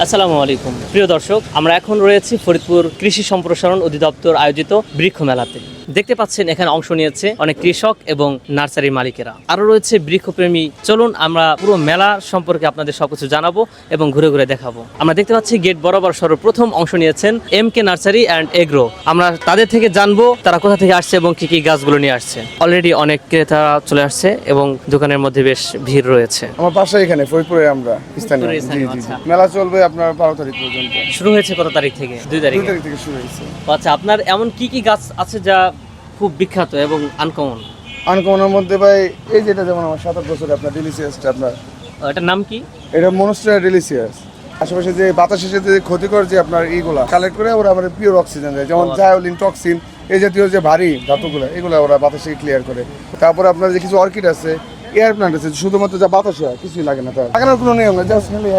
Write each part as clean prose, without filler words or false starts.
আসসালামু আলাইকুম প্রিয় দর্শক, আমরা এখন রয়েছি ফরিদপুর কৃষি সম্প্রসারণ অধিদপ্তর আয়োজিত বৃক্ষ মেলাতে। দেখতে পাচ্ছেন এখানে অংশ নিয়েছে অনেক কৃষক এবং নার্সারির মালিকেরা, আরও রয়েছে বৃক্ষপ্রেমী। চলুন আমরা পুরো মেলা সম্পর্কে আপনাদের সবকিছু জানাবো এবং ঘুরে ঘুরে দেখাবো। আমরা দেখতে পাচ্ছি গেট বরাবর সর্বপ্রথম অংশ নিয়েছেন MK নার্সারি অ্যান্ড এগ্রো। আমরা তাদের থেকে জানবো তারা কোথা থেকে আসছে এবং কি কি গাছগুলো নিয়ে আসছে। অলরেডি অনেক ক্রেতা চলে আসছে এবং দোকানের মধ্যে বেশ ভিড় রয়েছে। আমার পাশে এখানে ফরিদপুরে আমরা স্থানীয়। ফরিদপুরে স্থানীয়, জি, জি, আচ্ছা। মেলা চলবে আপনার 12 তারিখ পর্যন্ত। শুরু হয়েছে কত তারিখ থেকে? 2 তারিখ। 2 তারিখ থেকে শুরু হয়েছে। আচ্ছা, আপনার এমন কি কি গাছ আছে যা খুব বিখ্যাত এবং আনকমন? আনকমনের মধ্যে ভাই এই যেটা যেমন আমার 7 বছরে আপনার ডেলিসিয়াসটা আপনার, এটার নাম কি? এটা মনস্টার ডেলিসিয়াস। আশেপাশে যে বাতাসের সাথে যে ক্ষতিকর যে আপনার এইগুলা কালেক্ট করে ওরা আমাদের পিওর অক্সিজেন দেয়, যেমন জায়োলিন, টক্সিন এই জাতীয় যে ভারী ধাতুগুলো এগুলো ওরা বাতাসে ক্লিয়ার করে। তারপরে আপনার যে কিছু অর্কিড আছে, এয়ার প্ল্যান্ট আছে, শুধুমাত্র যা বাতাসে হয়, কিছুই লাগে না। তার লাগানোর কোনো নিয়ম নেই, জাস্ট খালি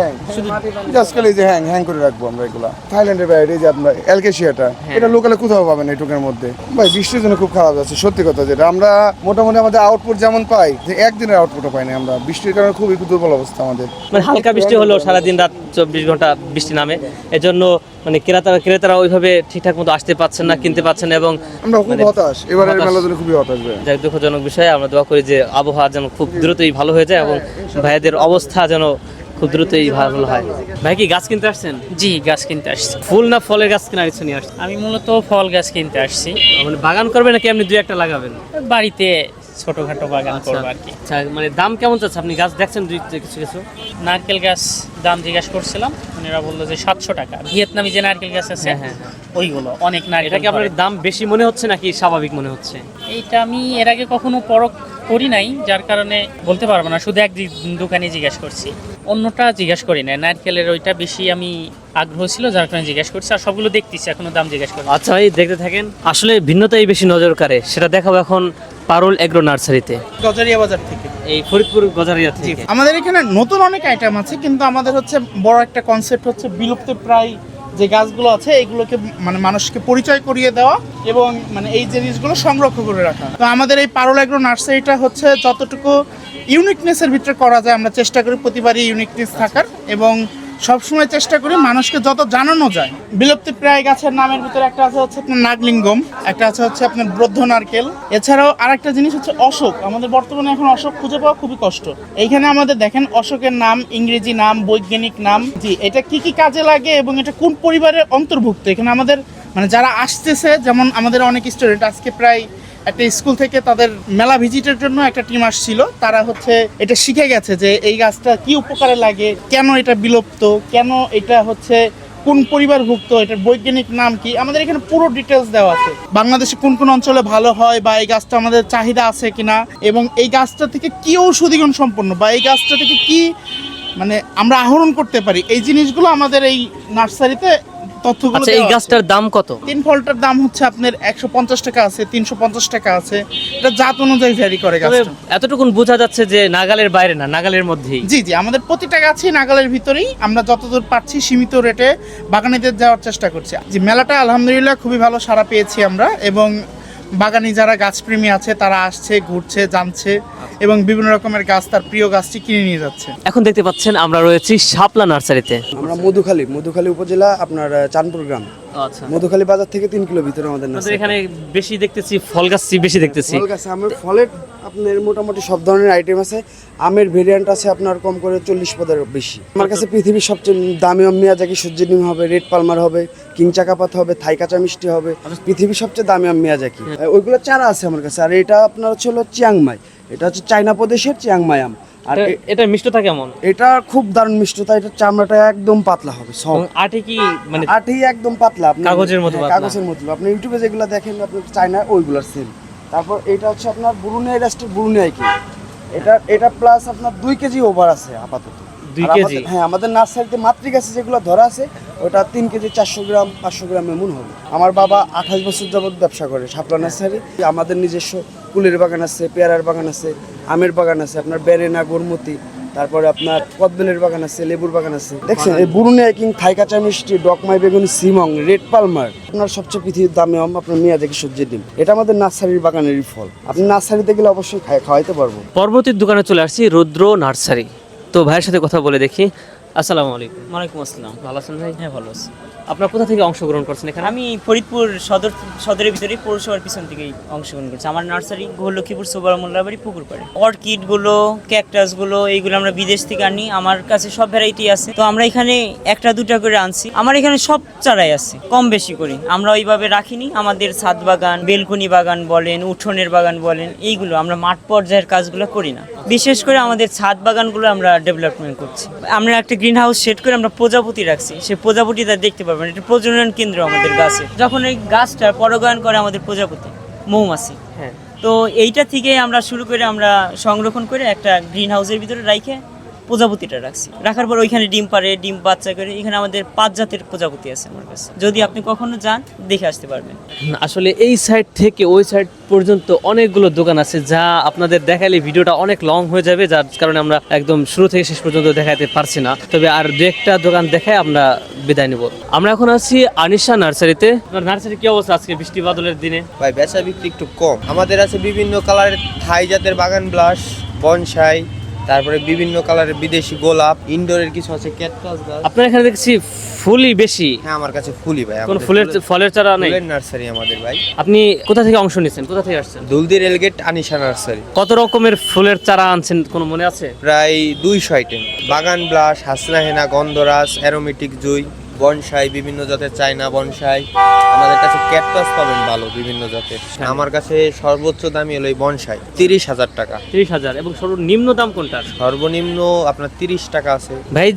খালি যে হ্যাং করে রাখবো আমরা এগুলা। থাইল্যান্ডের বাইরে এই যে আপনার অ্যালকেশিয়াটা, এটা লোকালে কোথাও পাবেন না এটুকের মধ্যে। ভাই বৃষ্টির জন্য খুব খারাপ যাচ্ছে, সত্যি কথা যেটা। আমরা মোটামুটি আমাদের আউটপুট যেমন পাই, যে একদিনের আউটপুটও পাই না আমরা, বৃষ্টির কারণে খুবই দুর্বল অবস্থা আমাদের। মানে হালকা বৃষ্টি হলেও সারাদিন রাত 24 ঘন্টা বৃষ্টি নামে, এজন্য মানে ক্রেতারা ওইভাবে ঠিকঠাক মতো আসতে পারছেন না, কিনতে পারছেন না এবং আমরা খুব হতাশ, এবারের মেলার জন্য খুবই হতাশ ভাই। যাই দুঃখজনক বিষয়। আমরা দোয়া করি যে আবহাওয়া যেন খুব দ্রুতই ভালো হয়ে যায় এবং ভাইদের অবস্থা যেন খুব দ্রুতই ভালো হয়। ভাই কি গাছ কিনতে আসছেন? জি, গাছ কিনতে আসছি। ফুল না ফলের গাছ কেনার ইচ্ছে নিয়ে আসছেন? আমি মূলত ফল গাছ কিনতে আসছি। মানে বাগান করবেন নাকি এমনি 2-1টা লাগাবেন? বাড়িতে ছোটখাটো বাগান করবো আর কি। আচ্ছা, মানে দাম কেমন চাচ্ছে? আপনি গাছ দেখছেন কিছু কিছু? নারকেল গাছ দাম জিজ্ঞাসা করছিলাম, ওনারা বললো যে 700 টাকা। ভিয়েতনামি যে নারকেল গাছ আছে হ্যাঁ। ওইগুলো অনেক নারকেল। এটা কি আপনার দাম বেশি মনে হচ্ছে নাকি স্বাভাবিক মনে হচ্ছে? এইটা আমি এর আগে কখনো পরখ করি নাই, যার কারণে বলতে পারবো না। শুধু এক দোকানে জিজ্ঞাসা করছি, অন্যটা জিজ্ঞাসা করি না। নারকেলের ওইটা বেশি আমি আগ্রহ ছিল, যার কারণে জিজ্ঞাসা করছি। আর সবগুলো দেখতেছি, এখনো দাম জিজ্ঞাসা করি। আচ্ছা ভাই, দেখতে থাকেন। আসলে ভিন্নতাই বেশি নজর কাড়ে, সেটা দেখাবো এখন পারুল এগ্রো নার্সারিতে, গজারিয়া বাজার থেকে। এই ফরিদপুর গজারিয়া থেকে। আমাদের এখানে নতুন অনেক আইটেম আছে, কিন্তু আমাদের হচ্ছে বড় একটা কনসেপ্ট হচ্ছে বিলুপ্ত প্রায় যে গাছগুলো আছে এগুলোকে মানে মানুষকে পরিচয় করিয়ে দেওয়া এবং মানে এই জিনিসগুলো সংরক্ষণ করে রাখা। তো আমাদের এই পারুল এগ্রো নার্সারিটা হচ্ছে যতটুকু ইউনিকনেসের ভিতরে করা যায় আমরা চেষ্টা করি প্রতিবারই ইউনিকনেস থাকার, এবং সবসময় চেষ্টা করি মানুষকে যত জানানো যায়। বিলুপ্তি প্রায় গাছের নামের ভিতরে একটা আছে হচ্ছে আপনার নাগলিঙ্গম, একটা আছে হচ্ছে আপনার বৃদ্ধ নারকেল, এছাড়াও আরেকটা জিনিস হচ্ছে অশোক। আমাদের বর্তমানে এখন অশোক খুঁজে পাওয়া খুবই কষ্ট। এইখানে আমাদের দেখেন অশোকের নাম, ইংরেজি নাম, বৈজ্ঞানিক নাম, জি এটা কি কি কাজে লাগে এবং এটা কোন পরিবারের অন্তর্ভুক্ত। এখানে আমাদের মানে যারা আসতেছে, যেমন আমাদের অনেক স্টুডেন্ট আজকে প্রায় একটা স্কুল থেকে তাদের মেলা ভিজিটের জন্য একটা টিম আসছিল, তারা হচ্ছে এটা শিখে গেছে যে এই গাছটা কি উপকারে লাগে, কেন এটা বিলুপ্ত, কেন এটা হচ্ছে কোন পরিবারভুক্ত, এটার বৈজ্ঞানিক নাম কি, আমাদের এখানে পুরো ডিটেলস দেওয়া আছে। বাংলাদেশে কোন কোন অঞ্চলে ভালো হয় বা এই গাছটা আমাদের চাহিদা আছে কিনা, এবং এই গাছটা থেকে কি ঔষধিগুণ সম্পন্ন বা এই গাছটা থেকে কি মানে আমরা আহরণ করতে পারি, এই জিনিসগুলো আমাদের এই নার্সারিতে তথ্যগুলো। আচ্ছা, এই গাছটার দাম কত? 3 ফলটার দাম হচ্ছে আপনার 150 টাকা আছে, 350 টাকা আছে, এটা জাত অনুযায়ী ভ্যারি করে গাছটা। এতটুকুন বোঝা যাচ্ছে যে নাগালের বাইরে না, নাগালের মধ্যেই। জি জি, আমাদের প্রতিটা গাছই নাগালের ভিতরেই, আমরা যতদূর পাচ্ছি সীমিত রেটে বাগানীদের যাওয়ার চেষ্টা করছি। জি, মেলাটা আলহামদুলিল্লাহ খুবই ভালো সাড়া পেয়েছি আমরা, এবং বাগানি যারা গাছপ্রেমী আছে তারা আসছে, ঘুরছে, জানছে এবং বিভিন্ন রকমের গাছ তার প্রিয় গাছটি কিনে নিয়ে যাচ্ছে। এখন দেখতে পাচ্ছেন আমরা রয়েছি শাপলা নার্সারিতে। আমরা মধুখালী উপজেলা আপনার চাঁদপুর গ্রাম। আচ্ছা, মধুখালী বাজার থেকে 3 কিলো ভিতরে আমাদের আমাদের নার্সারি। এখানে বেশি দেখতেছি ফল গাছ, বেশি দেখতেছি ফল গাছ, আমের ফলের আপনার মোটামুটি সব ধরনের আইটেম আছে। আমের ভেরিয়েন্ট আছে আপনার কম করে 40 পদের বেশি। আমার কাছে পৃথিবীর সবচেয়ে দামি আম মিয়াজাকি সূর্য ডিম হবে, রেড পালমার হবে, কিং চাকাপাত হবে, থাই কাঁচা মিষ্টি হবে। পৃথিবীর সবচেয়ে দামি আম মিয়াজাকি, ওইগুলো চারা আছে আমার কাছে। আর এটা আপনার হচ্ছে হলো চিয়াংমাই, এটা হচ্ছে চায়না প্রদেশের চিয়াংমাই আম। আর এটা মিষ্টতা কেমন? এটা খুব দারুণ মিষ্টতা, এটা চামড়াটা একদম পাতলা হবে, সব আটে কি মানে আঠি একদম পাতলা, আপনি কাগজের মতো পাতলা। কাগজের মতো। আপনি ইউটিউবে যেগুলো দেখেন আপনি চায়না ওইগুলোর সেম। তারপর এটা হচ্ছে আপনার ব্রুনেই রাষ্ট্রের ব্রুনেই কি, এটা প্লাস আপনার 2 কেজি ওভার আছে আপাতত। 2 আর কেজি? হ্যাঁ, আমাদের নার্সারিতে মাতৃগাছে যেগুলো ধরা আছে ওটা 3 কেজি 400 গ্রাম 500 গ্রাম এমন হবে। আমার বাবা 28 বছর যাবত ব্যবসা করে শাপলা নার্সারি। আমাদের নিজস্ব কুলের বাগান আছে, পেয়ারার বাগান আছে, আমের বাগান আছে, আপনার বেরেনা, গোরমতি, তারপরে আপনার কদবেলের বাগান আছে, লেবুর বাগান আছে। দেখছেন এই বুরুনি কিং, থাই কাঁচা মিষ্টি, ডকমাই বেগুনি, সিমং, রেড পালমার, আপনার সবচেয়ে পৃথিবীর দামি আম আপনার মিয়াজাকি সূর্যের ডিম। এটা আমাদের নার্সারির বাগানেরই ফল। আপনি নার্সারিতে গেলে অবশ্যই খাওয়াইতে পারবো। পরবর্তী দোকানে চলে আসছি রুদ্র নার্সারি। তো ভাইয়ের সাথে কথা বলে দেখি। আসসালামু আলাইকুম। ওয়ালাইকুম আসসালাম। ভালো আছেন ভাই? হ্যাঁ, ভালো আছি। আপনার কোথা থেকে অংশগ্রহণ করছেন এখানে? আমি ফরিদপুর সদরের ভিতরে পৌরসভার পিছন থেকেই অংশগ্রহণ করছি। আমার নার্সারি লক্ষ্মীপুর সুবার মোল্লাবাড়ি পুকুরপাড়ে। অর্কিডগুলো, ক্যাকটাসগুলো এইগুলো আমরা বিদেশ থেকে আনি। আমার কাছে সব ভ্যারাইটি আছে, তো আমরা এখানে একটা দুটা করে আনছি। আমার এখানে সব চারাই আছে, কম বেশি করি। আমরা ওইভাবে রাখিনি। আমাদের ছাদ বাগান, বেলকনি বাগান বলেন, উঠোনের বাগান বলেন, এইগুলো আমরা মাঠ পর্যায়ের কাজগুলো করি না। বিশেষ করে আমাদের ছাদ বাগানগুলো আমরা ডেভেলপমেন্ট করছি। আমরা একটা গ্রিন হাউস সেট করে আমরা প্রজাপতি রাখছি। সেই প্রজাপতিটা দেখতে পারবেন, এটা প্রজনন কেন্দ্র আমাদের গাছে। যখন এই গাছটা পরাগায়ন করে আমাদের প্রজাপতি, মৌমাছি, হ্যাঁ। তো এইটা থেকে আমরা শুরু করে আমরা সংরক্ষণ করে একটা গ্রিন হাউসের ভিতরে রাখে প্রজাপতিটা রাখছি। রাখার পর ওইখানে ডিম পারে, ডিম বাচ্চা করে। এখানে আমাদের 5 জাতের প্রজাপতি আছে আমার কাছে। যদি আপনি কখনো যান, দেখে আসতে পারবেন। আসলে এই সাইড থেকে ওই সাইড পর্যন্ত অনেকগুলো দোকান আছে, যা আপনাদের দেখালে ভিডিওটা অনেক লং হয়ে যাবে, যার কারণে আমরা একদম শুরু থেকে শেষ পর্যন্ত দেখাতে পারছি না। তবে আর দু একটা দোকান দেখায় আমরা বিদায় নেব। আমরা এখন আছি আনিশা নার্সারিতে। আপনার নার্সারি কি অবস্থা আজকে বৃষ্টি বাদলের দিনে? ভাই বেচা বিক্রি একটু কম। আমাদের আছে বিভিন্ন কালারের থাই জাতের বাগান ব্লাস, বনসাই, তারপরে বিভিন্ন কালারের বিদেশি গোলাপ, ইনডোরের কিছু আছে ক্যাকটাস গাছ। আপনার এখানে দেখছি ফুলই বেশি। হ্যাঁ, আমার কাছে ফুলই ভাই। কোন আমাদের ফলের চারা নেই? ফুলের নার্সারি আমাদের ভাই। আপনি কোথা থেকে অংশ নিয়েছেন, কোথা থেকে আসছেন? Duldi rail gate Anisha nursery. কত রকমের ফুলের চারা আনছেন কোনো মনে আছে? প্রায় 200 আইটেম। বাগান ব্লাস, হাসনা হেনা, গন্ধরাজ, অ্যারোমেটিক জুই, বনসাই, বিভিন্ন জাতের চায়না বনসাই। আমাদের কাছে ক্যাকটাস পাবেন ভালো বিভিন্ন জাতের। আমার কাছে সর্বোচ্চ দামি হলো এই বনসাই, 30,000 টাকা। 30,000। এবং সর্বনিম্ন দাম কোনটা? সর্বনিম্ন আপনার 30 টাকা আছে। ভাই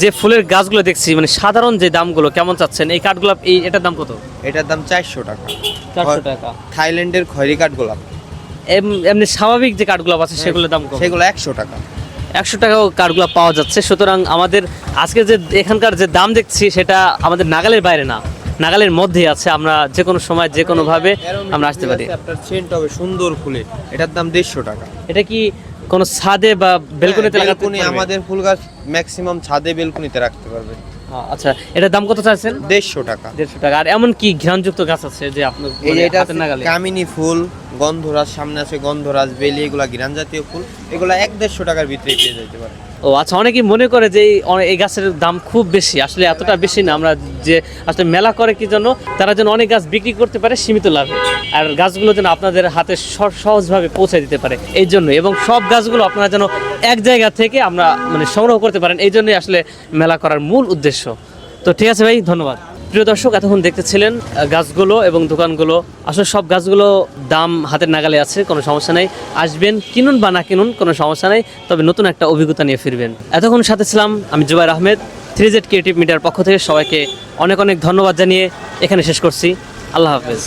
যে ফুলের গাছগুলো দেখছি, মানে সাধারণ যে দামগুলো কেমন চাচ্ছেন? এই কাঠগুলো এটার দাম কত? এটার দাম 400 টাকা। 400 টাকা। থাইল্যান্ডের খয়রি কাঠ গোলাপ, এমনি স্বাভাবিক যে কাঠগুলো আছে সেগুলোর দাম কম? সেগুলো 100 টাকা। 100 টাকাও কাঠগুলো পাওয়া যাচ্ছে। সুতরাং আমাদের আজকে যে এখানকার যে দাম দেখছি সেটা আমাদের নাগালের বাইরে না, নাগালের মধ্যে আছে। আমরা যে কোনো সময় যে কোনোভাবে আমরা আসতে পারি। আপনার সেন্ট হবে সুন্দর ফুলের, এটার দাম 150 টাকা। এটা কি কোনো ছাদে বা বেলকনিতে লাগাতে বেলকুনি, পারবে? আমাদের ফুল গাছ ম্যাক্সিমাম ছাদে বেলকুনিতে রাখতে পারবে। আচ্ছা, এটার দাম কত চাইছেন? 150 টাকা। 150 টাকা। আর এমন কি ঘ্রাণযুক্ত গাছ আছে যে আপনার এই যে এটা হাতের নাগালে? কামিনী ফুল, গন্ধরাজ, সামনে আছে গন্ধরাজ, বেলি, এগুলা ঘিরান জাতীয় ফুল। এগুলা 150 টাকার ভিতরে পেয়ে যেতে পারে। ও আচ্ছা, অনেকেই মনে করে যে এই গাছের দাম খুব বেশি। আসলে এতটা বেশি না। আমরা যে আসলে মেলা করে কি জন্য, তারা যেন অনেক গাছ বিক্রি করতে পারে সীমিত লাভে, আর গাছগুলো যেন আপনাদের হাতে সহজভাবে পৌঁছে দিতে পারে এই জন্য। এবং সব গাছগুলো আপনারা যেন এক জায়গা থেকে আমরা মানে সংগ্রহ করতে পারেন, এই জন্যই আসলে মেলা করার মূল উদ্দেশ্য। তো ঠিক আছে ভাই, ধন্যবাদ। প্রিয় দর্শক, এতক্ষণ দেখতেছিলেন গাছগুলো এবং দোকানগুলো। আসলে সব গাছগুলো দাম হাতের নাগালে আছে, কোনো সমস্যা নেই। আসবেন, কিনুন বা না কিনুন কোনো সমস্যা নেই, তবে নতুন একটা অভিজ্ঞতা নিয়ে ফিরবেন। এতক্ষণ সাথে ছিলাম আমি জুবাইর আহমেদ। 3Z ক্রিয়েটিভ মিডিয়ার পক্ষ থেকে সবাইকে অনেক অনেক ধন্যবাদ জানিয়ে এখানে শেষ করছি। আল্লাহ হাফেজ।